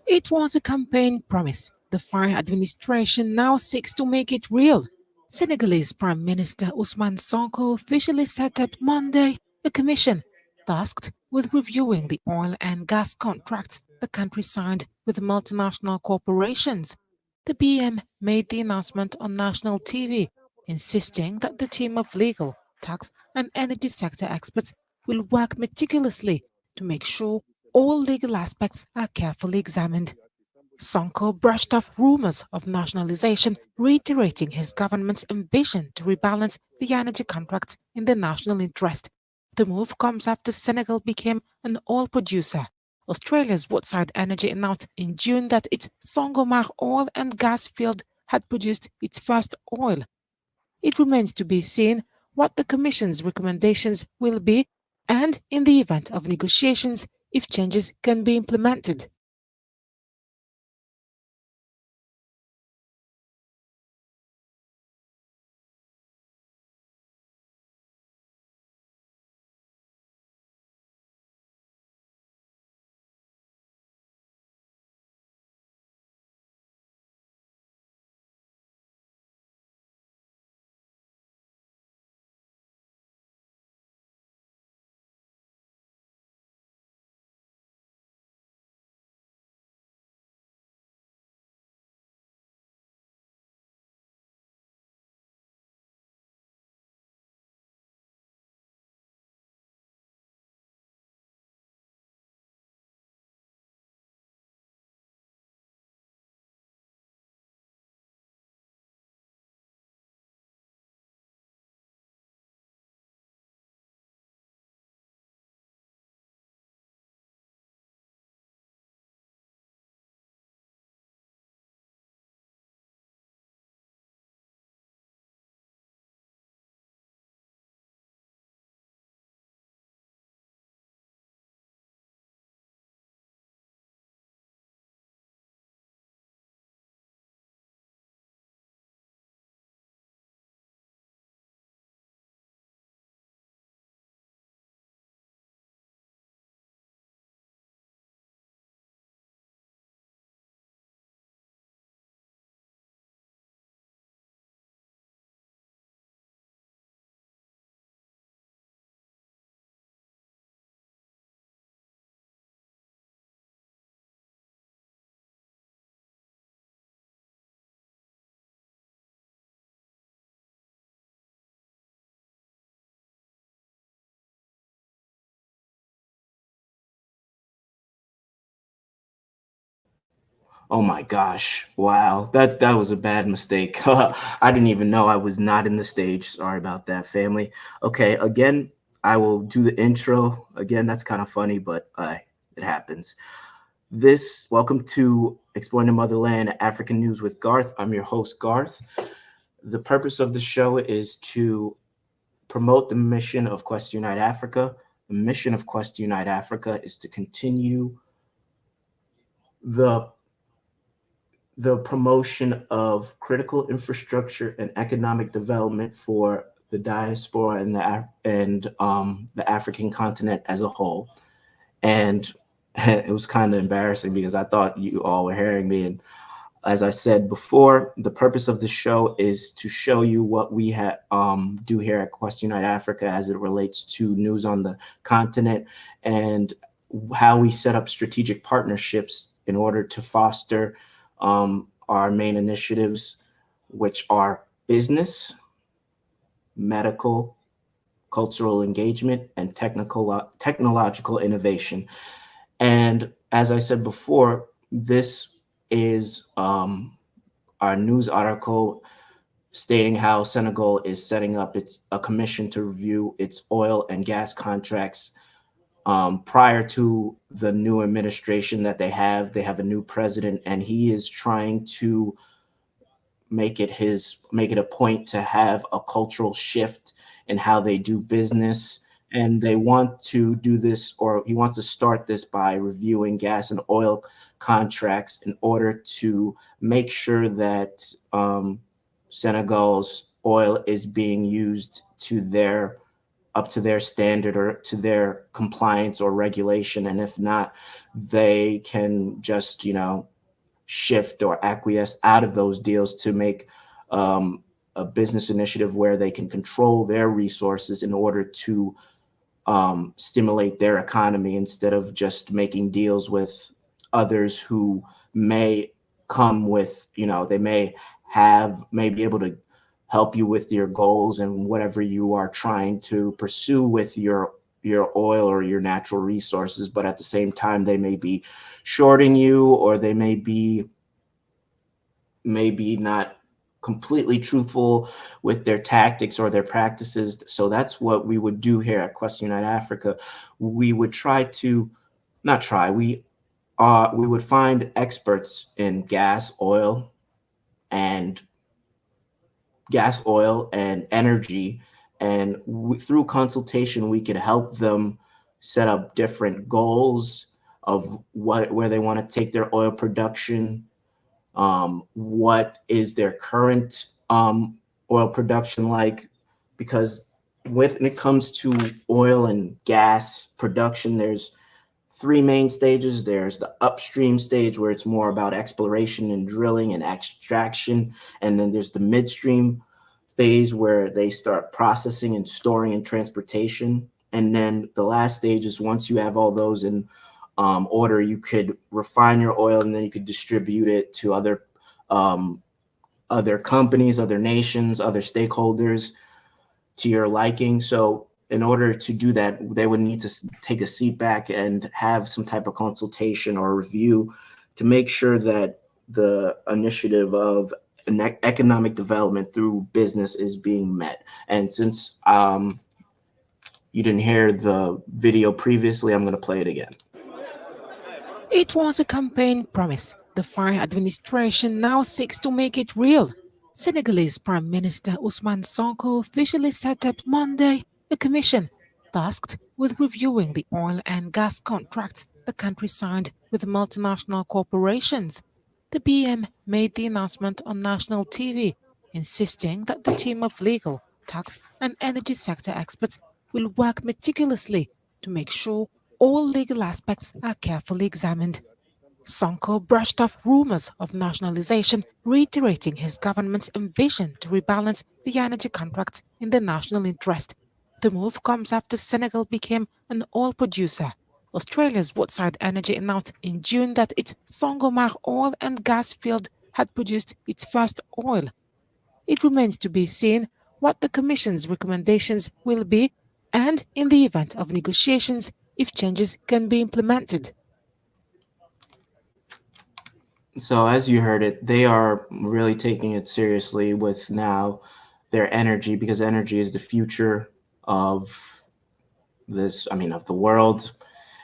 It was a campaign promise. The Faye administration now seeks to make it real. Senegalese Prime Minister Ousmane Sonko officially set up Monday a commission tasked with reviewing the oil and gas contracts the country signed with multinational corporations. The PM made the announcement on national TV, insisting that the team of legal, tax, and energy sector experts will work meticulously to make sure all legal aspects are carefully examined. Sonko brushed off rumors of nationalization, reiterating his government's ambition to rebalance the energy contracts in the national interest. The move comes after Senegal became an oil producer. Australia's Woodside Energy announced in June that its Sangomar oil and gas field had produced its first oil. It remains to be seen what the Commission's recommendations will be and, in the event of negotiations, if changes can be implemented. Oh my gosh. Wow. That was a bad mistake. I didn't even know I was not in the stage. Sorry about that, family. Okay, again, I will do the intro. Again, that's kind of funny, but it happens. Welcome to Exploring the Motherland, African News with Garth. I'm your host, Garth. The purpose of the show is to promote the mission of Quest Unite Africa. The mission of Quest Unite Africa is to continue the the promotion of critical infrastructure and economic development for the diaspora and the African continent as a whole. And it was kind of embarrassing because I thought you all were hearing me. And as I said before, the purpose of the show is to show you what we do here at Quest Unite Africa as it relates to news on the continent and how we set up strategic partnerships in order to foster our main initiatives, which are business, medical, cultural engagement, and technological innovation. And as I said before, this is our news article stating how Senegal is setting up a commission to review its oil and gas contracts prior to the new administration that they have. They have a new president, and he is trying to make it a point to have a cultural shift in how they do business. And they want to do this, or he wants to start this by reviewing gas and oil contracts in order to make sure that Senegal's oil is being used to their up to their standard or to their compliance or regulation. And if not, they can just, shift or acquiesce out of those deals to make um, a business initiative where they can control their resources in order to stimulate their economy instead of just making deals with others who may come with, they may be able to help you with your goals and whatever you are trying to pursue with your oil or your natural resources, but at the same time they may be shorting you, or they may be maybe not completely truthful with their tactics or their practices. So that's what we would do here at Quest Unite Africa. We would try to not try. We would find experts in and energy, and through consultation we could help them set up different goals of where they want to take their oil production, what is their current oil production like, because when it comes to oil and gas production, there's three main stages. There's the upstream stage where it's more about exploration and drilling and extraction, and then there's the midstream phase where they start processing and storing and transportation. And then the last stage is once you have all those in order, you could refine your oil and then you could distribute it to um, other companies, other nations, other stakeholders to your liking. So in order to do that, they would need to take a seat back and have some type of consultation or review to make sure that the initiative of economic development through business is being met. And since you didn't hear the video previously, I'm going to play it again. It was a campaign promise. The Faye administration now seeks to make it real. Senegalese Prime Minister Ousmane Sonko officially set up Monday a commission tasked with reviewing the oil and gas contracts the country signed with multinational corporations. The PM made the announcement on national TV, insisting that the team of legal, tax, and energy sector experts will work meticulously to make sure all legal aspects are carefully examined. Sonko brushed off rumors of nationalization, reiterating his government's ambition to rebalance the energy contracts in the national interest. The move comes after Senegal became an oil producer. Australia's Woodside Energy announced in June that its Sangomar oil and gas field had produced its first oil. It remains to be seen what the Commission's recommendations will be and, in the event of negotiations, if changes can be implemented. So as you heard it, they are really taking it seriously with now their energy, because energy is the future of of the world.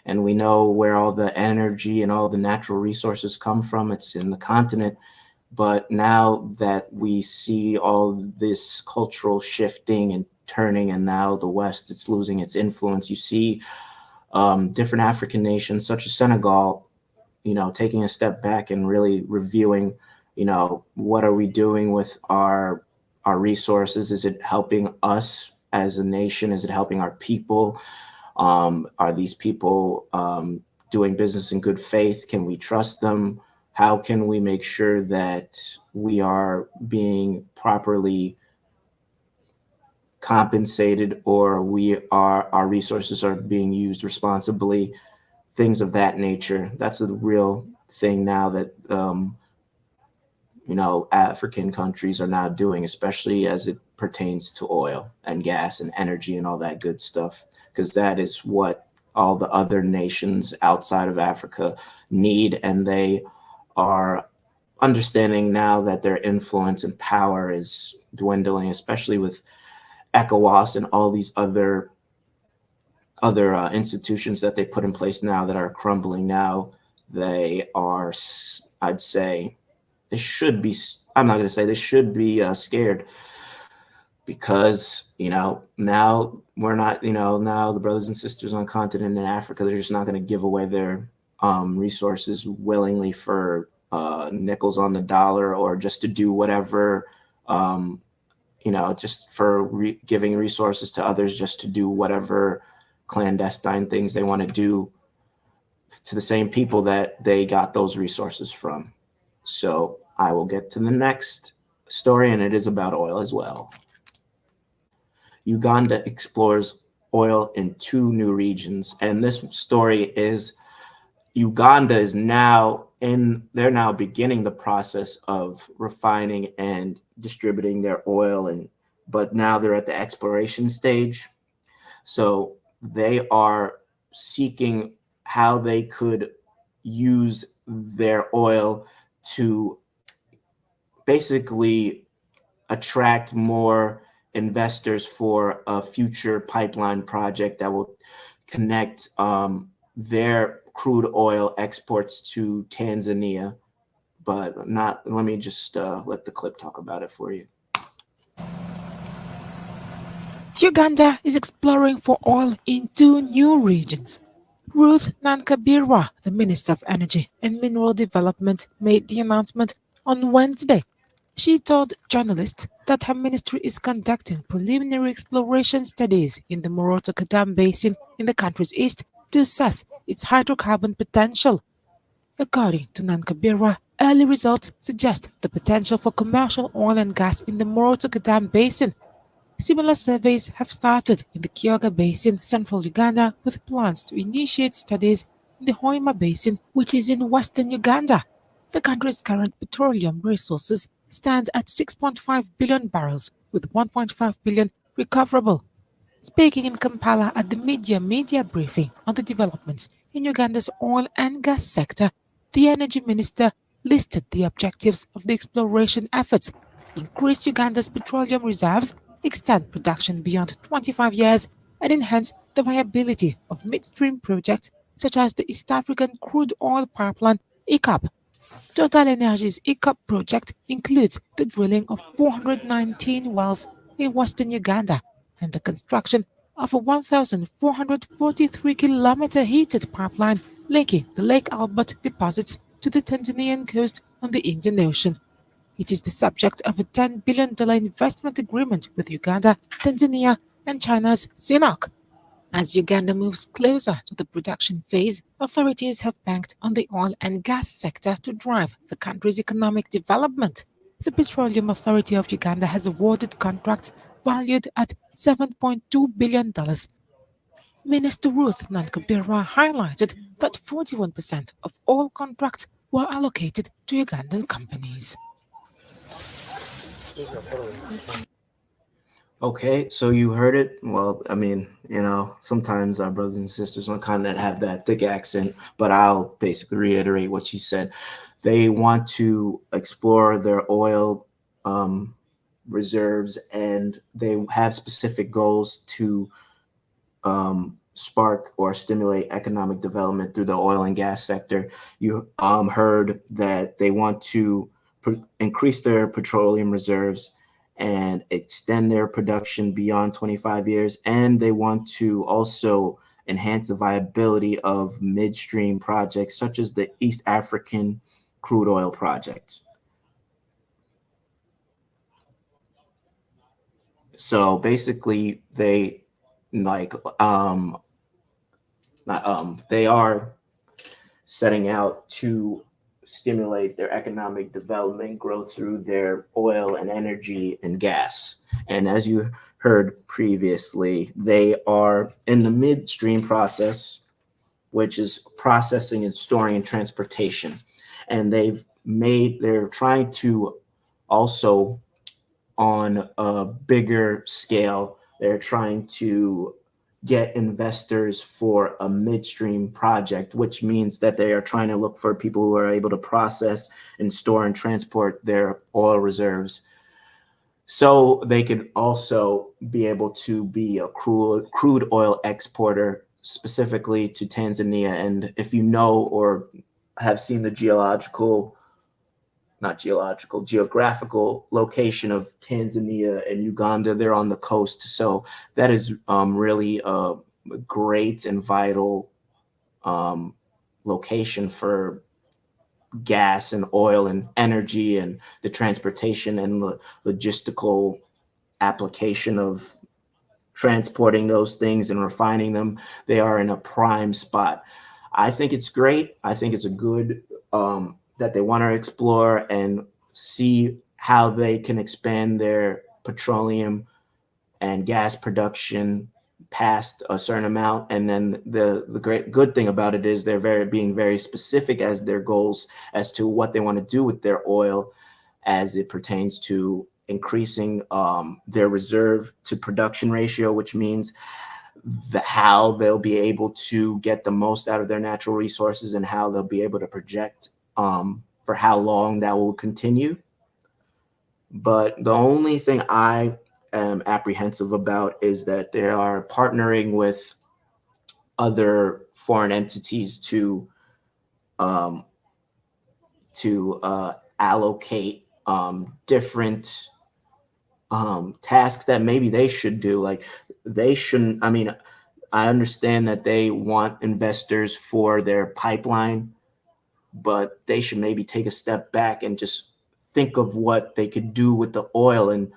And we know where all the energy and all the natural resources come from. It's in the continent. But now that we see all this cultural shifting and turning, and now the West, it's losing its influence, you see different African nations such as Senegal, taking a step back and really reviewing, what are we doing with our resources? Is it helping us as a nation? Is it helping our people? Are these people doing business in good faith? Can we trust them? How can we make sure that we are being properly compensated, or our resources are being used responsibly? Things of that nature. That's the real thing now that African countries are now doing, especially as it pertains to oil and gas and energy and all that good stuff, because that is what all the other nations outside of Africa need, and they are understanding now that their influence and power is dwindling, especially with ECOWAS and all these other institutions that they put in place now that are crumbling now. They are, I'd say, they should be. I'm not going to say they should be scared, because now we're not. Now the brothers and sisters on continent in Africa, they're just not going to give away their resources willingly for nickels on the dollar, or just to do whatever just for giving resources to others just to do whatever clandestine things they want to do to the same people that they got those resources from. So I will get to the next story, and it is about oil as well. Uganda explores oil in two new regions. And this story is Uganda is they're now beginning the process of refining and distributing their oil, but now they're at the exploration stage. So they are seeking how they could use their oil to basically attract more investors for a future pipeline project that will connect their crude oil exports to Tanzania. But not, let me just let the clip talk about it for you. Uganda is exploring for oil in two new regions. Ruth Nankabirwa, the Minister of Energy and Mineral Development, made the announcement on Wednesday. She told journalists that her ministry is conducting preliminary exploration studies in the Moroto Dam Basin in the country's east to assess its hydrocarbon potential. According to Nankabirwa, early results suggest the potential for commercial oil and gas in the Moroto Dam Basin. Similar surveys have started in the Kyoga Basin, central Uganda, with plans to initiate studies in the Hoima Basin, which is in western Uganda. The country's current petroleum resources stand at 6.5 billion barrels, with 1.5 billion recoverable. Speaking in Kampala at the media briefing on the developments in Uganda's oil and gas sector, the energy minister listed the objectives of the exploration efforts: increase Uganda's petroleum reserves, extend production beyond 25 years, and enhance the viability of midstream projects such as the East African Crude Oil Pipeline (ECOP). Total Energy's ECOP project includes the drilling of 419 wells in western Uganda and the construction of a 1,443-kilometer heated pipeline linking the Lake Albert deposits to the Tanzanian coast on the Indian Ocean. It is the subject of a $10 billion investment agreement with Uganda, Tanzania, and China's CNOOC. As Uganda moves closer to the production phase, authorities have banked on the oil and gas sector to drive the country's economic development. The Petroleum Authority of Uganda has awarded contracts valued at $7.2 billion. Minister Ruth Nankabirwa highlighted that 41% of all contracts were allocated to Ugandan companies. Okay, so you heard it. Well, I mean, sometimes our brothers and sisters on the continent have that thick accent, but I'll basically reiterate what she said. They want to explore their oil reserves, and they have specific goals to spark or stimulate economic development through the oil and gas sector. You heard that they want to increase their petroleum reserves and extend their production beyond 25 years. And they want to also enhance the viability of midstream projects such as the East African crude oil project. So basically, like they are setting out to stimulate their economic development growth through their oil and energy and gas. And as you heard previously, they are in the midstream process, which is processing and storing and transportation. And they're trying to also, on a bigger scale, they're trying to get investors for a midstream project, which means that they are trying to look for people who are able to process and store and transport their oil reserves, so they could also be able to be a crude oil exporter, specifically to Tanzania. And if you know or have seen the geographical location of Tanzania and Uganda, they're on the coast. So that is really a great and vital location for gas and oil and energy and the transportation and the logistical application of transporting those things and refining them, they are in a prime spot. I think it's great. I think it's a good that they want to explore and see how they can expand their petroleum and gas production past a certain amount. And then the great good thing about it is they're very specific as their goals as to what they want to do with their oil as it pertains to increasing their reserve to production ratio, which means how they'll be able to get the most out of their natural resources and how they'll be able to project for how long that will continue. But the only thing I am apprehensive about is that they are partnering with other foreign entities um, to allocate different tasks that maybe they should do. Like they shouldn't. I mean, I understand that they want investors for their pipeline, but they should maybe take a step back and just think of what they could do with the oil. And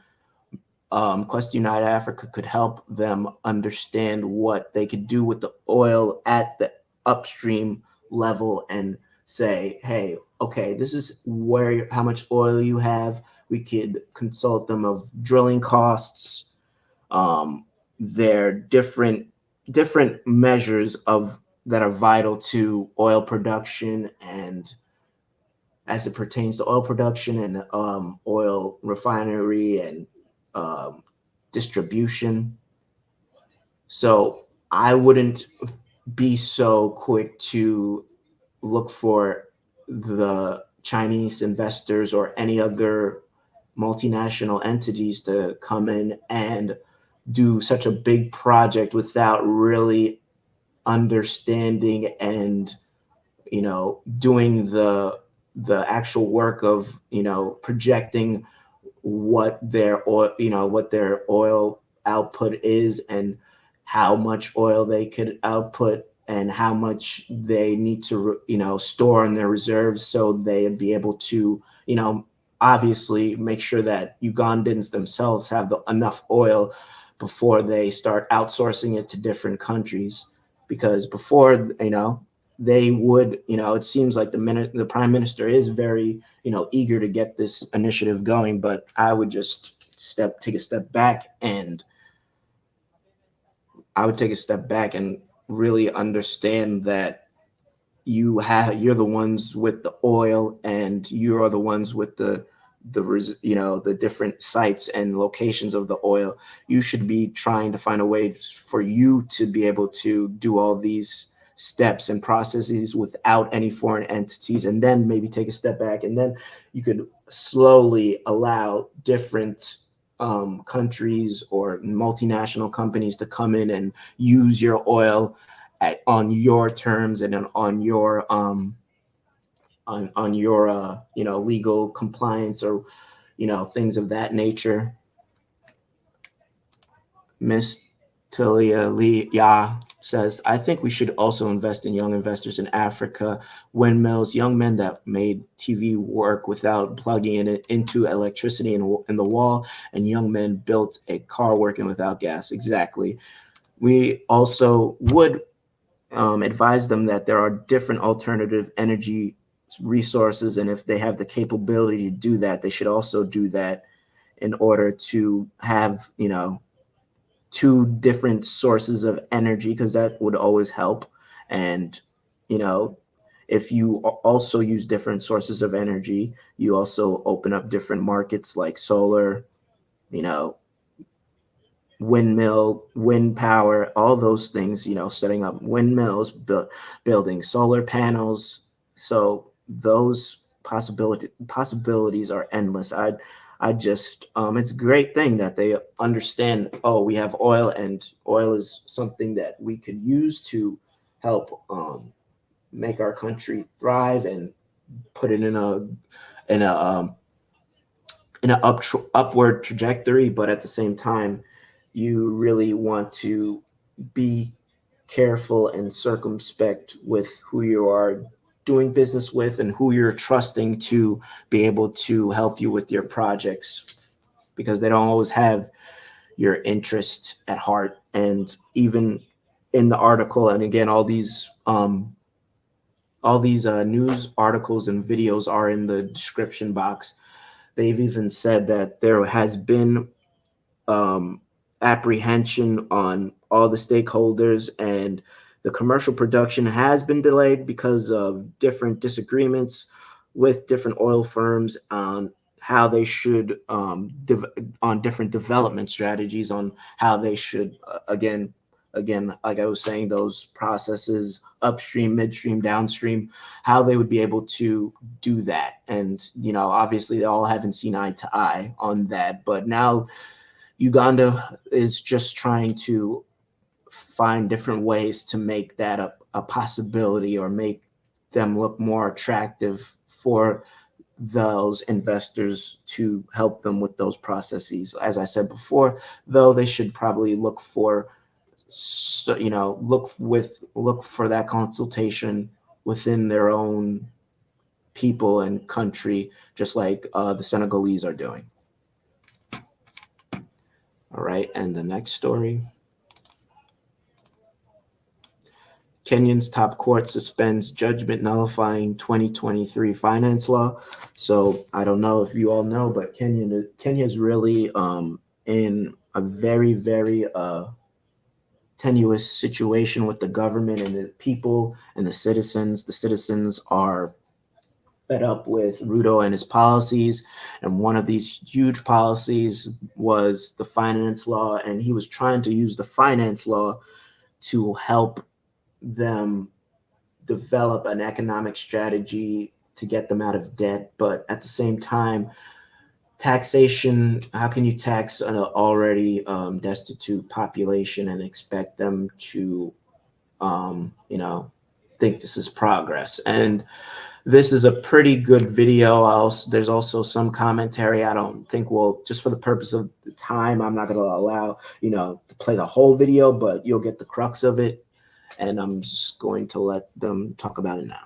Quest United Africa could help them understand what they could do with the oil at the upstream level and say, hey, okay, this is where how much oil you have. We could consult them of drilling costs, um, their different measures of that are vital to oil production and as it pertains to oil production and oil refinery and um, distribution. So I wouldn't be so quick to look for the Chinese investors or any other multinational entities to come in and do such a big project without really understanding and doing the actual work of projecting what their oil output is and how much oil they could output and how much they need to store in their reserves so they'd be able to obviously make sure that Ugandans themselves have enough oil before they start outsourcing it to different countries because before they would it seems like the prime minister is very eager to get this initiative going, but I would just take a step back and really understand that you're the ones with the oil and you are the ones with the different sites and locations of the oil. You should be trying to find a way for you to be able to do all these steps and processes without any foreign entities, and then maybe take a step back, and then you could slowly allow different countries or multinational companies to come in and use your oil on your terms and on your legal compliance or things of that nature. Miss Tilia Lee Ya says, I think we should also invest in young investors in Africa, windmills, young men that made TV work without plugging it into electricity in the wall, and young men built a car working without gas. Exactly. We also would advise them that there are different alternative energy resources, and if they have the capability to do that, they should also do that in order to have two different sources of energy, because that would always help. And you know if you also use different sources of energy, you also open up different markets like solar, you know wind power, all those things, setting up windmills, building solar panels. So those possibilities are endless. I just it's a great thing that they understand, oh, we have oil and oil is something that we could use to help make our country thrive and put it in a upward trajectory. But at the same time, you really want to be careful and circumspect with who you are doing business with and who you're trusting to be able to help you with your projects. because they don't always have your interest at heart. And even in the article, and again, all these news articles and videos are in the description box. They've even said that there has been um, apprehension on all the stakeholders, and the commercial production has been delayed because of different disagreements with different oil firms on how they should on different development strategies on how they should again, like I was saying, those processes upstream, midstream, downstream, how they would be able to do that. And obviously they all haven't seen eye to eye on that, but now Uganda is just trying to find different ways to make that a possibility, or make them look more attractive for those investors to help them with those processes. As I said before, though, they should probably look for look for that consultation within their own people and country, just like the Senegalese are doing. All right, and the next story. Kenya's top court suspends judgment nullifying 2023 finance law. So I don't know if you all know, but Kenya is really in a very, very tenuous situation with the government and the people and the citizens. The citizens are fed up with Ruto and his policies. And one of these huge policies was the finance law. And he was trying to use the finance law to help them develop an economic strategy to get them out of debt. But at the same time, taxation, how can you tax an already destitute population and expect them to, think this is progress? And this is a pretty good video. There's also some commentary. I don't think just for the purpose of the time, I'm not going to allow, to play the whole video, but you'll get the crux of it. And I'm just going to let them talk about it now.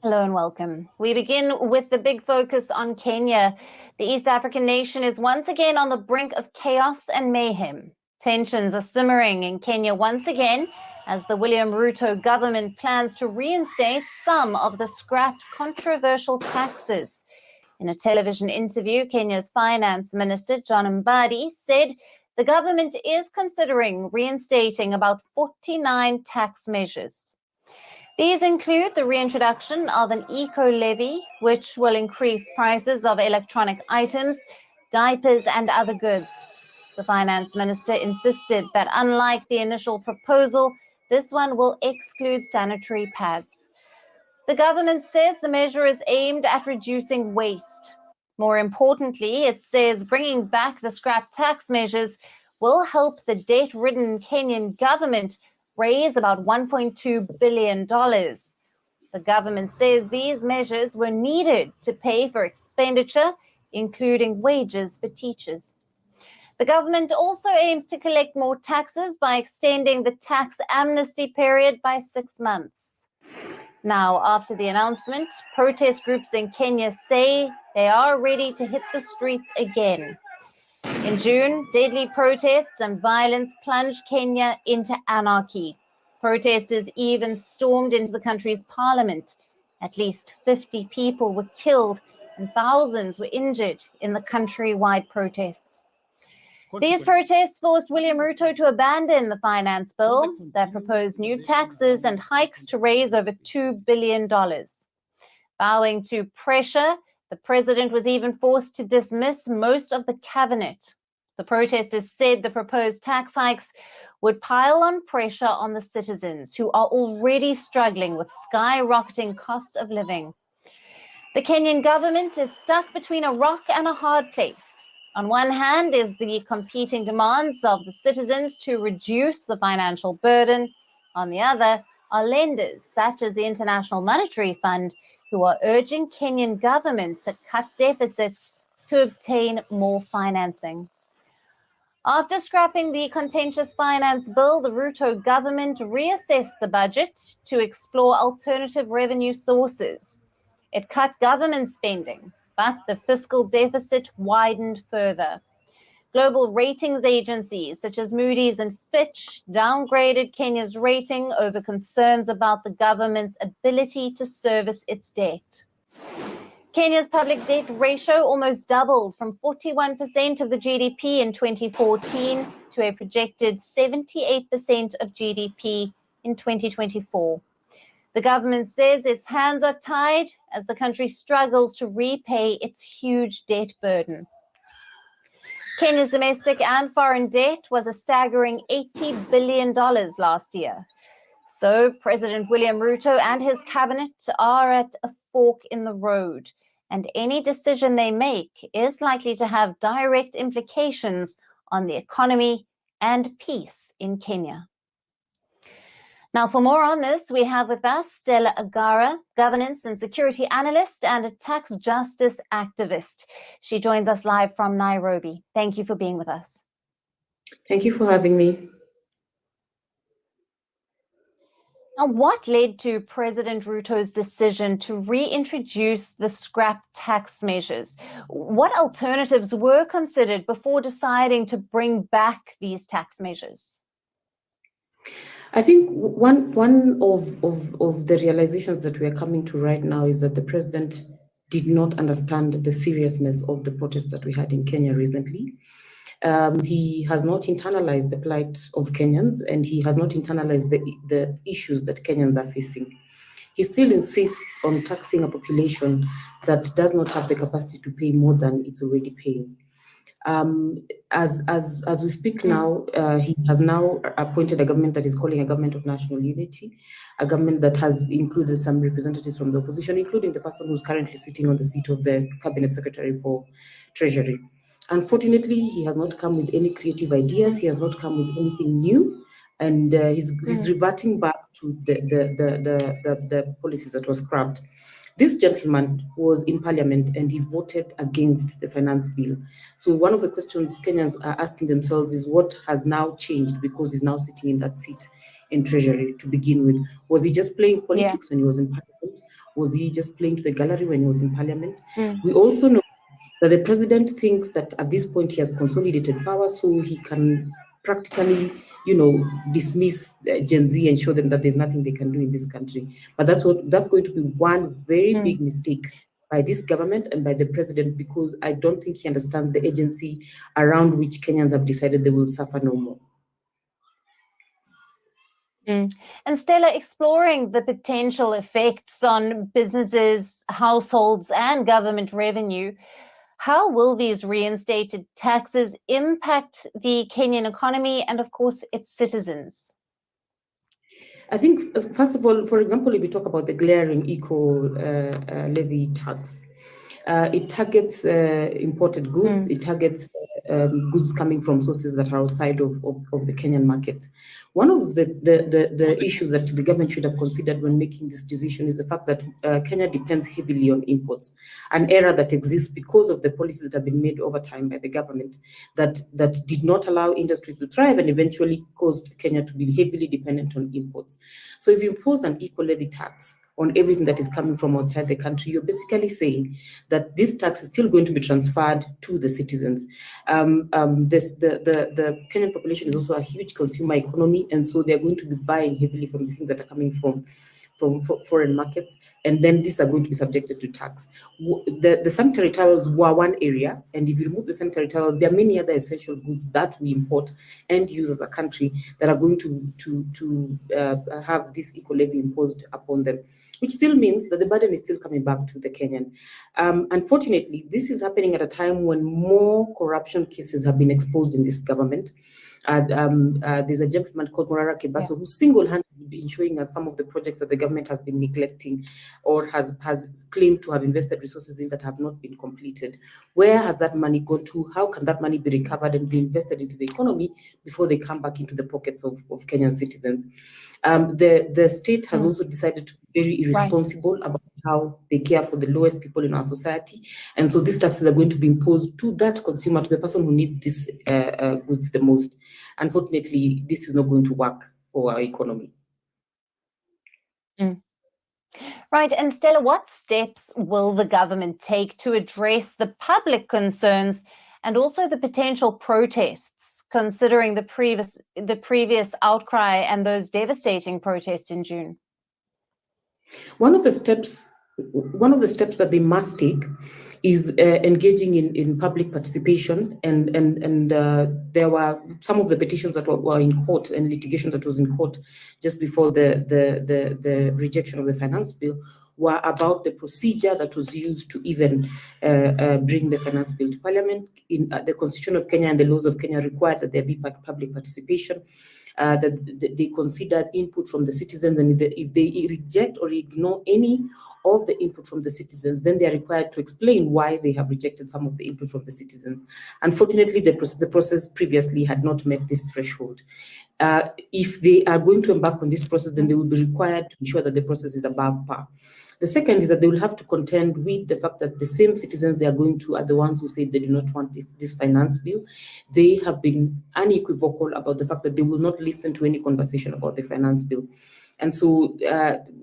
Hello and welcome. We begin with the big focus on Kenya. The East African nation is once again on the brink of chaos and mayhem. Tensions are simmering in Kenya once again as the William Ruto government plans to reinstate some of the scrapped controversial taxes. In a television interview, Kenya's finance minister, John Mbadi, said the government is considering reinstating about 49 tax measures. These include the reintroduction of an eco-levy, which will increase prices of electronic items, diapers, and other goods. The finance minister insisted that unlike the initial proposal, this one will exclude sanitary pads. The government says the measure is aimed at reducing waste. More importantly, it says bringing back the scrap tax measures will help the debt-ridden Kenyan government raise about $1.2 billion. The government says these measures were needed to pay for expenditure, including wages for teachers. The government also aims to collect more taxes by extending the tax amnesty period by 6 months. Now, after the announcement, protest groups in Kenya say they are ready to hit the streets again. In June, deadly protests and violence plunged Kenya into anarchy. Protesters even stormed into the country's parliament. At least 50 people were killed and thousands were injured in the countrywide protests. These protests forced William Ruto to abandon the finance bill that proposed new taxes and hikes to raise over $2 billion. Bowing to pressure, the president was even forced to dismiss most of the cabinet. The protesters said the proposed tax hikes would pile on pressure on the citizens who are already struggling with skyrocketing cost of living. The Kenyan government is stuck between a rock and a hard place. On one hand is the competing demands of the citizens to reduce the financial burden. On the other are lenders such as the International Monetary Fund who are urging Kenyan government to cut deficits to obtain more financing. After scrapping the contentious finance bill, the Ruto government reassessed the budget to explore alternative revenue sources. It cut government spending, but the fiscal deficit widened further. Global ratings agencies such as Moody's and Fitch downgraded Kenya's rating over concerns about the government's ability to service its debt. Kenya's public debt ratio almost doubled from 41% of the GDP in 2014 to a projected 78% of GDP in 2024. The government says its hands are tied as the country struggles to repay its huge debt burden. Kenya's domestic and foreign debt was a staggering $80 billion last year. So President William Ruto and his cabinet are at a fork in the road, and any decision they make is likely to have direct implications on the economy and peace in Kenya. Now, for more on this, we have with us Stella Agara, governance and security analyst and a tax justice activist. She joins us live from Nairobi. Thank you for being with us. Thank you for having me. Now, what led to President Ruto's decision to reintroduce the scrap tax measures? What alternatives were considered before deciding to bring back these tax measures? I think one of the realizations that we are coming to right now is that the president did not understand the seriousness of the protests that we had in Kenya recently. He has not internalized the plight of Kenyans, and he has not internalized the issues that Kenyans are facing. He still insists on taxing a population that does not have the capacity to pay more than it's already paying. As we speak now, he has now appointed a government that is calling a government of national unity, a government that has included some representatives from the opposition, including the person who's currently sitting on the seat of the cabinet secretary for treasury. Unfortunately, he has not come with any creative ideas. He has not come with anything new, and he's reverting back to the policies that were scrapped. This gentleman was in parliament and he voted against the finance bill. So one of the questions Kenyans are asking themselves is what has now changed because he's now sitting in that seat in treasury to begin with. Was he just playing politics when he was in parliament? Was he just playing to the gallery when he was in parliament? We also know that the president thinks that at this point he has consolidated power, so he can practically, dismiss Gen Z and show them that there's nothing they can do in this country. But that's going to be one very big mistake by this government and by the president, because I don't think he understands the agency around which Kenyans have decided they will suffer no more. And Stella, exploring the potential effects on businesses, households, and government revenue, how will these reinstated taxes impact the Kenyan economy and, of course, its citizens? I think, first of all, for example, if we talk about the glaring eco-levy tax, it targets imported goods, it targets goods coming from sources that are outside of the Kenyan market. One of the issues that the government should have considered when making this decision is the fact that Kenya depends heavily on imports, an error that exists because of the policies that have been made over time by the government that did not allow industries to thrive and eventually caused Kenya to be heavily dependent on imports. So if you impose an eco-levy tax on everything that is coming from outside the country, you're basically saying that this tax is still going to be transferred to the citizens. The Kenyan population is also a huge consumer economy, and so they're going to be buying heavily from the things that are coming from foreign markets, and then these are going to be subjected to tax. The sanitary towels were one area, and if you remove the sanitary towels, there are many other essential goods that we import and use as a country that are going to have this eco-levy imposed upon them, which still means that the burden is still coming back to the Kenyan. Unfortunately, this is happening at a time when more corruption cases have been exposed in this government. There's a gentleman called Morara Kebaso who single-handedly been showing us some of the projects that the government has been neglecting or has claimed to have invested resources in that have not been completed. Where has that money gone to? How can that money be recovered and be invested into the economy before they come back into the pockets of Kenyan citizens? The state has also decided to be very irresponsible about how they care for the lowest people in our society. And so these taxes are going to be imposed to that consumer, to the person who needs these goods the most. Unfortunately, this is not going to work for our economy. Right, and Stella, what steps will the government take to address the public concerns and also the potential protests, considering the previous outcry and those devastating protests in June? One of the steps that they must take is engaging in public participation, and there were some of the petitions that were in court and litigation that was in court just before the rejection of the finance bill were about the procedure that was used to even bring the finance bill to parliament. In the Constitution of Kenya and the laws of Kenya require that there be public participation. That they considered input from the citizens, and if they reject or ignore any of the input from the citizens, then they are required to explain why they have rejected some of the input from the citizens. Unfortunately, the process previously had not met this threshold. If they are going to embark on this process, then they will be required to ensure that the process is above par. The second is that they will have to contend with the fact that the same citizens they are going to are the ones who say they do not want this finance bill. They have been unequivocal about the fact that they will not listen to any conversation about the finance bill. And so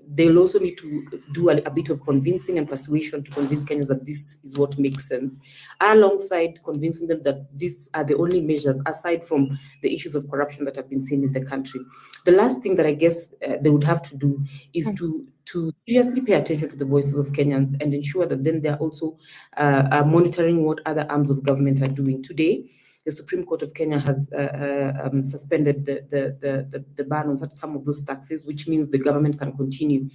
they'll also need to do a bit of convincing and persuasion to convince Kenyans that this is what makes sense, alongside convincing them that these are the only measures, aside from the issues of corruption that have been seen in the country. The last thing that I guess they would have to do is to seriously pay attention to the voices of Kenyans and ensure that then they're also monitoring what other arms of government are doing. Today, the Supreme Court of Kenya has suspended the ban on some of those taxes, which means the government can continue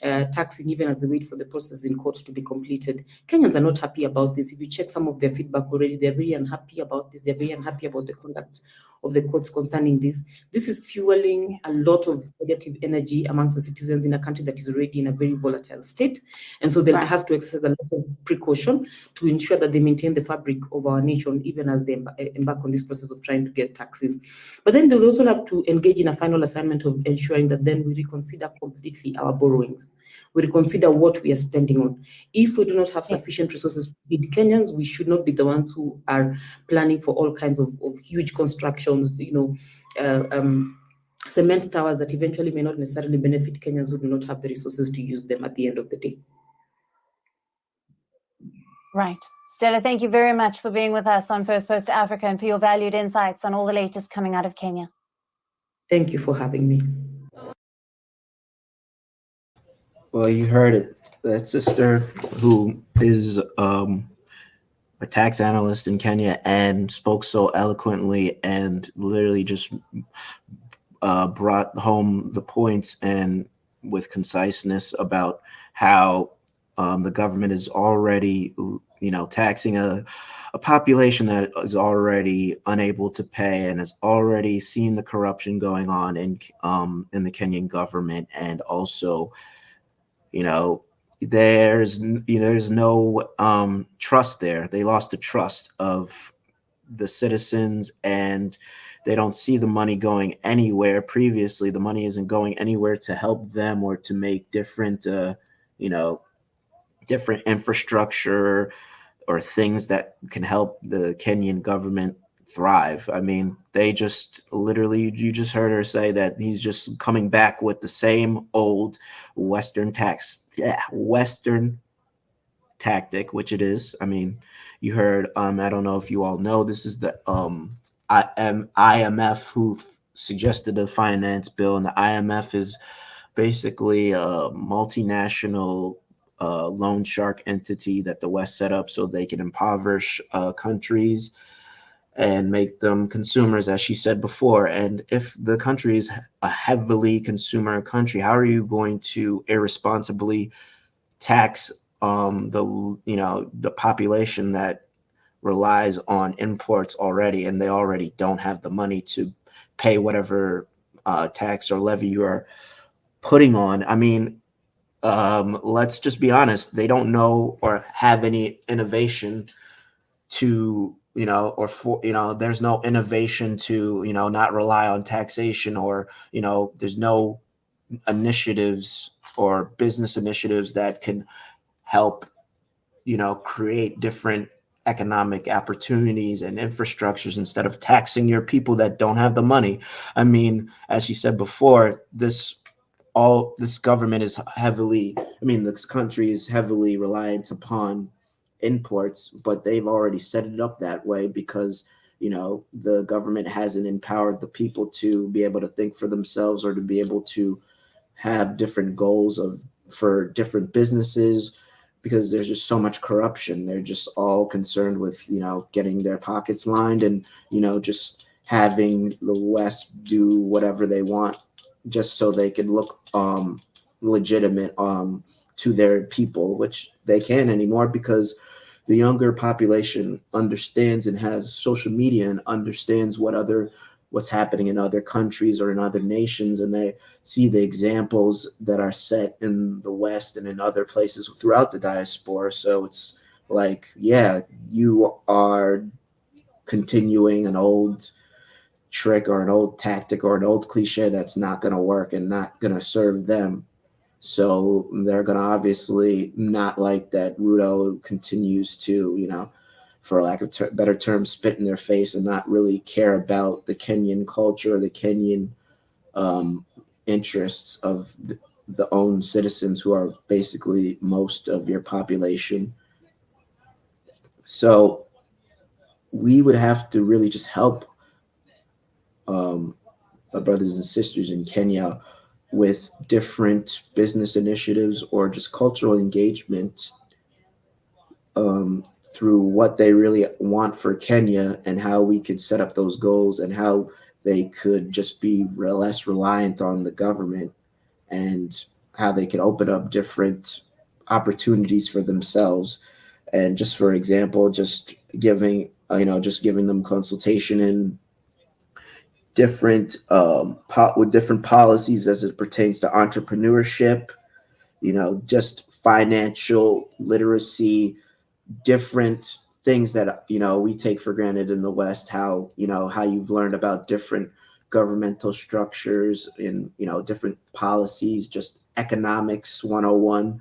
taxing even as they wait for the process in court to be completed. Kenyans are not happy about this. If you check some of their feedback already, they're very unhappy about this. They're very unhappy about the conduct of the courts concerning this. This is fueling a lot of negative energy amongst the citizens in a country that is already in a very volatile state. And so they'll have to exercise a lot of precaution to ensure that they maintain the fabric of our nation, even as they embark on this process of trying to get taxes. But then they'll also have to engage in a final assignment of ensuring that then we reconsider completely our borrowings. We reconsider what we are spending on. If we do not have sufficient resources to feed Kenyans, we should not be the ones who are planning for all kinds of huge constructions, cement towers that eventually may not necessarily benefit Kenyans who do not have the resources to use them at the end of the day. Right. Stella, thank you very much for being with us on First Post Africa and for your valued insights on all the latest coming out of Kenya. Thank you for having me. Well, you heard it. That sister, who is a tax analyst in Kenya and spoke so eloquently and literally just brought home the points and with conciseness about how the government is already, taxing a population that is already unable to pay and has already seen the corruption going on in the Kenyan government, and also, there's no trust there. They lost the trust of the citizens, and they don't see the money going anywhere. Previously, the money isn't going anywhere to help them or to make different different infrastructure or things that can help the Kenyan government thrive. I mean, they just literally, you just heard her say that he's just coming back with the same old Western Western tactic, which it is. I mean, you heard, I don't know if you all know, this is the IMF who suggested the finance bill, and the IMF is basically a multinational loan shark entity that the West set up so they can impoverish countries and make them consumers, as she said before. And if the country is a heavily consumer country, how are you going to irresponsibly tax the population that relies on imports already, and they already don't have the money to pay whatever tax or levy you are putting on? I mean, let's just be honest, they don't know or have any innovation to, there's no innovation to, not rely on taxation, or, there's no initiatives or business initiatives that can help, create different economic opportunities and infrastructures instead of taxing your people that don't have the money. I mean, as you said before, this government is heavily, this country is heavily reliant upon imports, but they've already set it up that way because, the government hasn't empowered the people to be able to think for themselves or to be able to have different goals for different businesses, because there's just so much corruption. They're just all concerned with, getting their pockets lined and, just having the West do whatever they want just so they can look legitimate to their people, which they can't anymore because the younger population understands and has social media and understands what's happening in other countries or in other nations, and they see the examples that are set in the West and in other places throughout the diaspora. So it's like, yeah, you are continuing an old trick or an old tactic or an old cliche that's not going to work and not going to serve them. So they're going to obviously not like that Ruto continues to, for lack of better term, spit in their face and not really care about the Kenyan culture or the Kenyan um, interests of the own citizens, who are basically most of your population. So we would have to really just help um, our brothers and sisters in Kenya with different business initiatives or just cultural engagement um, through what they really want for Kenya and how we could set up those goals and how they could just be less reliant on the government, and how they could open up different opportunities for themselves. And just for example, just giving them consultation in different with different policies as it pertains to entrepreneurship, just financial literacy, different things that we take for granted in the West. How you've learned about different governmental structures and different policies, just economics 101,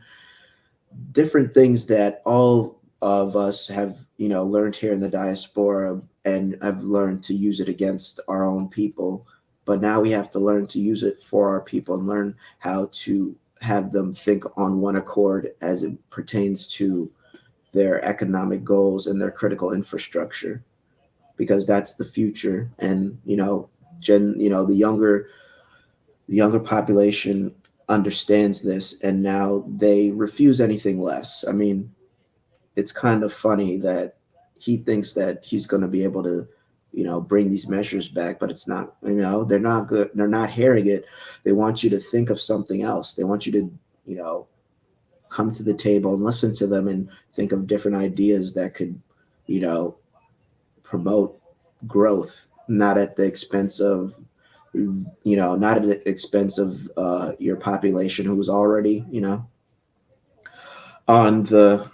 different things that all of us have learned here in the diaspora, and have learned to use it against our own people. But now we have to learn to use it for our people and learn how to have them think on one accord as it pertains to their economic goals and their critical infrastructure, because that's the future. And the younger population understands this, and now they refuse anything less. I mean, it's kind of funny that he thinks that he's going to be able to bring these measures back, but it's not. They're not good. They're not hearing it. They want you to think of something else. They want you to come to the table and listen to them and think of different ideas that could you know promote growth, not at the expense of not at the expense of your population, who's already on the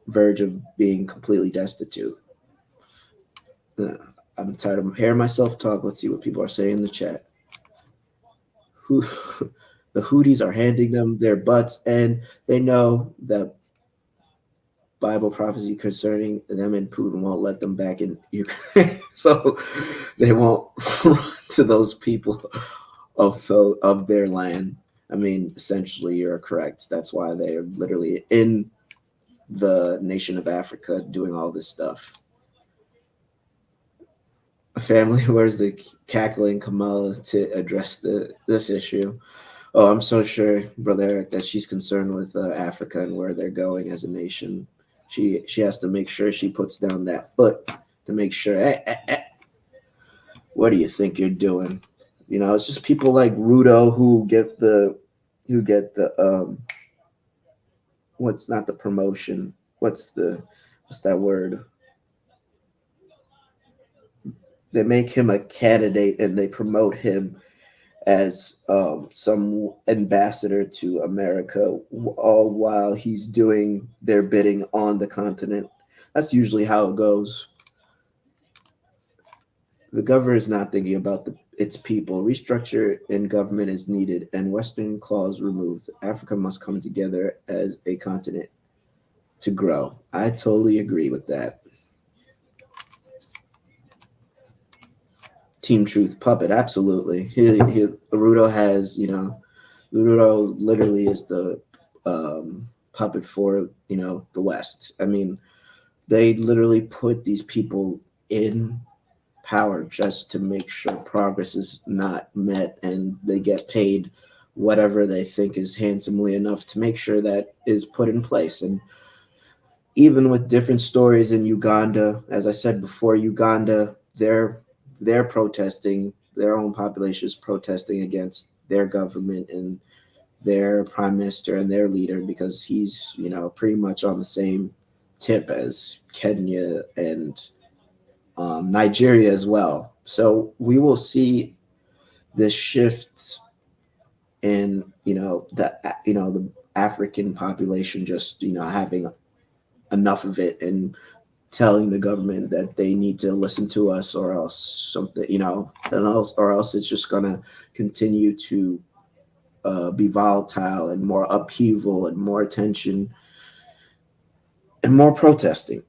verge of being completely destitute. Uh, I'm tired of hearing myself talk. Let's see what people are saying in the chat. Who the Houthis are handing them their butts, and they know that Bible prophecy concerning them and Putin won't let them back in Ukraine, so they won't run to those people of their land. I mean, essentially, you're correct. That's why they are literally in the nation of Africa doing all this stuff. A family, where's the cackling Kamala to address this issue? Oh, I'm so sure, Brother Eric, that she's concerned with Africa and where they're going as a nation. She has to make sure she puts down that foot to make sure. What do you think you're doing? It's just people like Rudo who get the what's not the promotion? What's that word? They make him a candidate and they promote him as some ambassador to America, all while he's doing their bidding on the continent. That's usually how it goes. The governor is not thinking about its people. Restructure in government is needed, and Western clause removed. Africa must come together as a continent to grow. I totally agree with that. Team Truth puppet, absolutely. Rudo has, Rudo literally is the puppet for, the West. I mean, they literally put these people in power just to make sure progress is not met, and they get paid whatever they think is handsomely enough to make sure that is put in place. And even with different stories in Uganda, as I said before, Uganda, they're protesting, their own population is protesting against their government and their prime minister and their leader, because he's, pretty much on the same tip as Kenya and Nigeria as well. So we will see this shift in, the African population just, having enough of it and telling the government that they need to listen to us, or else something, or else it's just gonna continue to be volatile, and more upheaval and more tension and more protesting.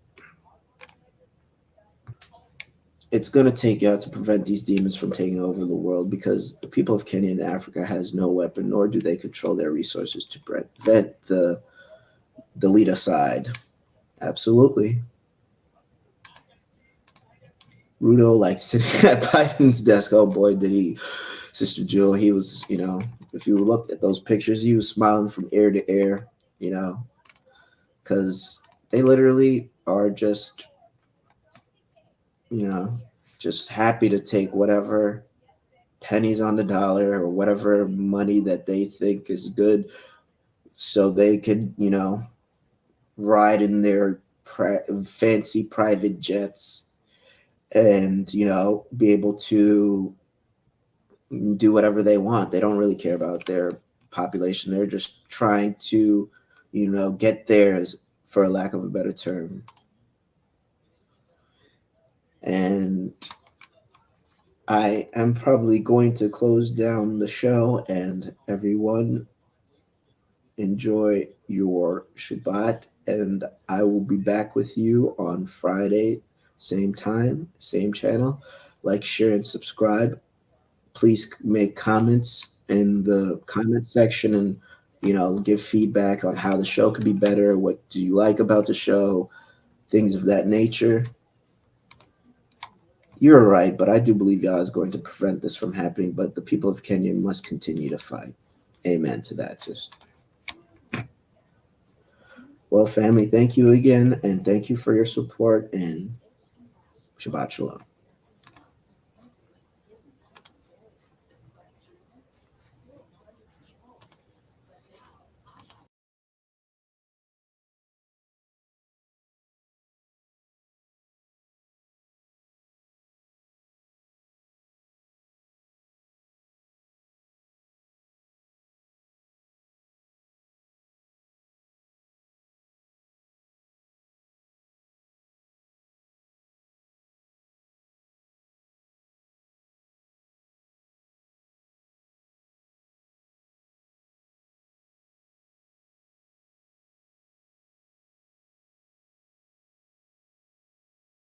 It's going to take out to prevent these demons from taking over the world, because the people of Kenya and Africa has no weapon, nor do they control their resources to prevent the lead aside. Absolutely. Rudo, like, sitting at Biden's desk. Oh boy, did he, Sister Jewel. He was, if you looked at those pictures, he was smiling from ear to ear, because they literally are just, you know, just happy to take whatever pennies on the dollar or whatever money that they think is good, so they could, ride in their fancy private jets and, be able to do whatever they want. They don't really care about their population. They're just trying to, get theirs, for a lack of a better term. And I am probably going to close down the show, and everyone enjoy your Shabbat. And I will be back with you on Friday, same time, same channel. Like, share, and subscribe. Please make comments in the comment section, and give feedback on how the show could be better. What do you like about the show? Things of that nature. You're right, but I do believe Yah is going to prevent this from happening, but the people of Kenya must continue to fight. Amen to that, sis. Well, family, thank you again, and thank you for your support, and Shabbat Shalom.